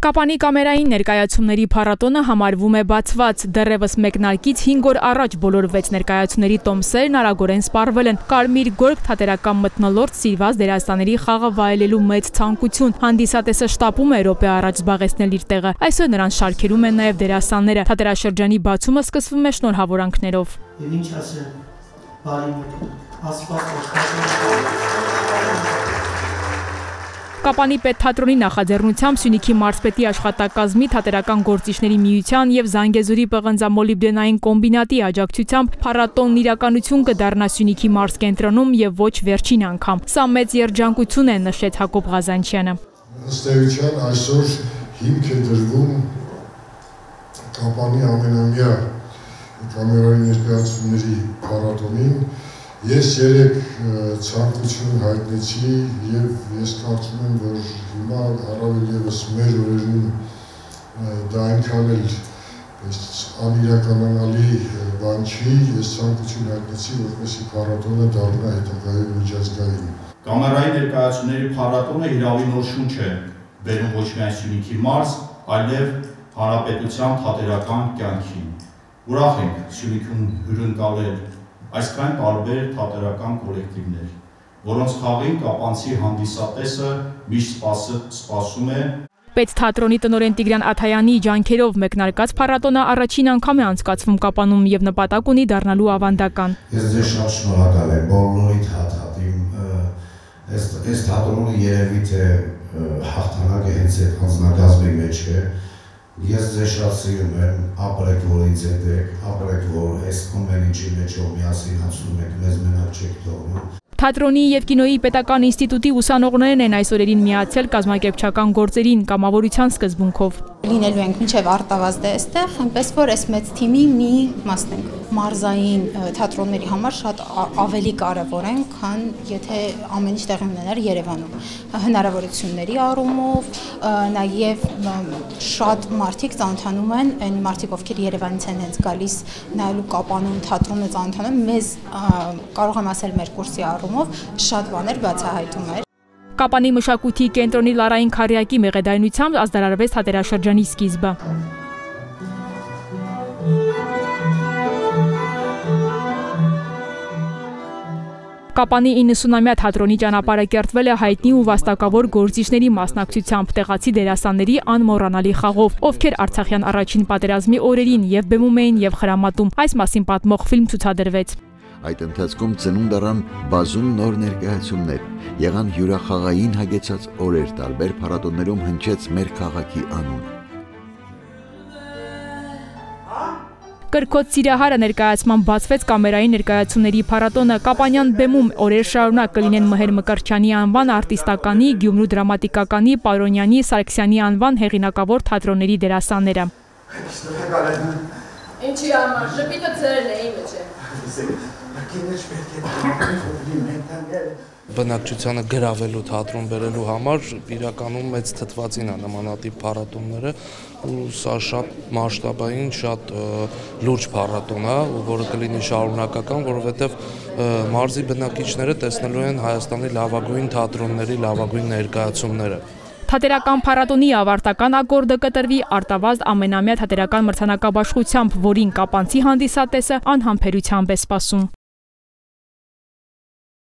Կապանի կամերային ներկայացումների փառատոնը համարվում է բացված, դեռևս մեկնարկից 5 օր առաջ բոլոր 6 ներկայացումների տոմսերն արագորեն սպառվել են։ Կարմիր գորգ թատերական մթնոլորտ սիրված դերասանների խաղը վայելելու մեծ ցանկություն։ Հանդիսատեսը շտապում է րոպե առաջ զբաղեցնել իր տեղը։ Այսօր նրան շարքերում են նաև դերասանները։ Թատերաշրջանի բացումը սկսվում է շնորհավորանքներով։ Եվ ինչ ասեմ, բարի մոտ, Աստված Կապանի պետթատրոնի նախաձեռնությամբ Սյունիքի մարզպետի աշխատակազմի թատերական գործիչների միության եւ Զանգեզուրի պղնձամոլիբդենային կոմբինատի աջակցությամբ փառատոնն իրականություն կդառնա Սյունիքի մարզկենտրոնում եւ ոչ վերջին անգամ։ Սա մեծ երջանկություն է, նշեց Հակոբ Ղազանչյանը։ Ըստ էության այսօր հիմք է դրվում Կապանի ամենամյա կամերային ներկայացումների փառատոնին։ Ես երեք ցանկություն հայտնեցի եւ ես կարծում եմ, որ հիմա առավել եւս մեր օրերում դա այնքան էլ անիրականանալի բան չի, ես ցանկություն հայտնեցի, որպեսզի փառատոնը դառնա հետագայում միջազգային։ Կամերային ներկայացումների փառատոնը իրավի նոր շունչ է բերում ոչ միայն Սյունիքի մարզ, այլև հանրապետության թատերական կյանքին։ Ուրախ ենք Սյունիքում հյուրընկալել այսքան տարբեր թատերական կոլեկտիվներ, որոնց խաղին կապանցի հանդիսատեսը միշտ սպասում է։ Պետթատրոնի տնօրեն Տիգրան Աթայանի ջանքերով մեկնարկած փառատոնը առաջին անգամ է անցկացվում Կապանում եւ նպատակ ունի դառնալու ավանդական։ Ես ձեզ շատ շնորհակալ եմ բոլորիդ հատհատիմ, այս թատրոնը երևի թե հաղթանակը հենց այդ անձնակազմի մեջ է։ Ես ձեզ շատ սիրում եմ, ապրեք, որ ինձ հետ եք, ապրեք, որ այս ամեն ինչի մեջ միասին անցնում եք, մեզ մենակ չեք թողնում։ Թատրոնի եւ կինոյի պետական ինստիտուտի ուսանողներն են այս օրերին միացել կազմակերպչական գործերին կամավորության սկզբունքով։ Լինելու ենք մինչև արտավազդ է այստեղ, այնպես որ այս մեծ թիմի մի մասն ենք։ Մարզային թատրոնների համար շատ ավելի կարևոր են, քան եթե ամեն ինչ տեղի ունենար Երևանում։ Հնարավորությունների առումով, նաև շատ մարդիկ ծանոթանում են, այն մարդիկ, ովքեր Երևանից են հենց գալիս նայելու Կապանում թատրոնը ծանոթանում, մեզ կարող եմ ասել մեր կուրսի առումով շատ բաներ բացահայտում էր։ Կապանի մշակույթի կենտրոնի Լարային Քարյակի մեղեդայնությամբ ազդարարվեց թատերաշրջանի սկիզբը։ Կապանի 90-ամյա թատրոնի ճանապարհը կերտվել է հայտնի ու վաստակավոր գործիչների մասնակցությամբ տեղացի դերասանների անմոռանալի խաղով, ովքեր Արցախյան առաջին պատերազմի օրերին եւ բեմում էին եւ խրամատում։ Այս մասին պատմող ֆիլմ ցուցադրվեց։ Այդ ընթացքում ծնունդ առան բազում նոր ներկայացումներ, եղան հյուրախաղային հագեցած օրեր, տարբեր փառատոներում հնչեց մեր քաղաքի անունը։ Կրկոտ Սիրահարը ներկայացման բացվեց կամերային ներկայացումների փառատոնը Կապանյան բեմում օրեր շարունակ կլինեն Մհեր Մկրտչյանի անվան արտիստականի, Գյումրու դրամատիկականի, Պարոնյանի, Սարգսյանի անվան հեղինակավոր թատրոնների դերասանները։ Ինչի համար, շպիտը ձերն է իմը չէ։ Բնակչությանը գրավելու թատրոն բերելու համար իրականում մեծ թթվածին է նմանատիպ փառատոնները ու սա շատ մասշտաբային, շատ լուրջ փառատոն է, որը կլինի շարունակական, որովհետև մարզի բնակիչները տեսնելու են Հայաստանի լավագույն թատրոնների լավագույն ներկայացումները։ Թատերական փառատոնի ավարտական ակորդը կտրվի արտավազդ ամենամյա թատերական մրցանակաբաշխությամբ, որին կապանցի հանդիսատեսը անհամբերությամբ է սպասում։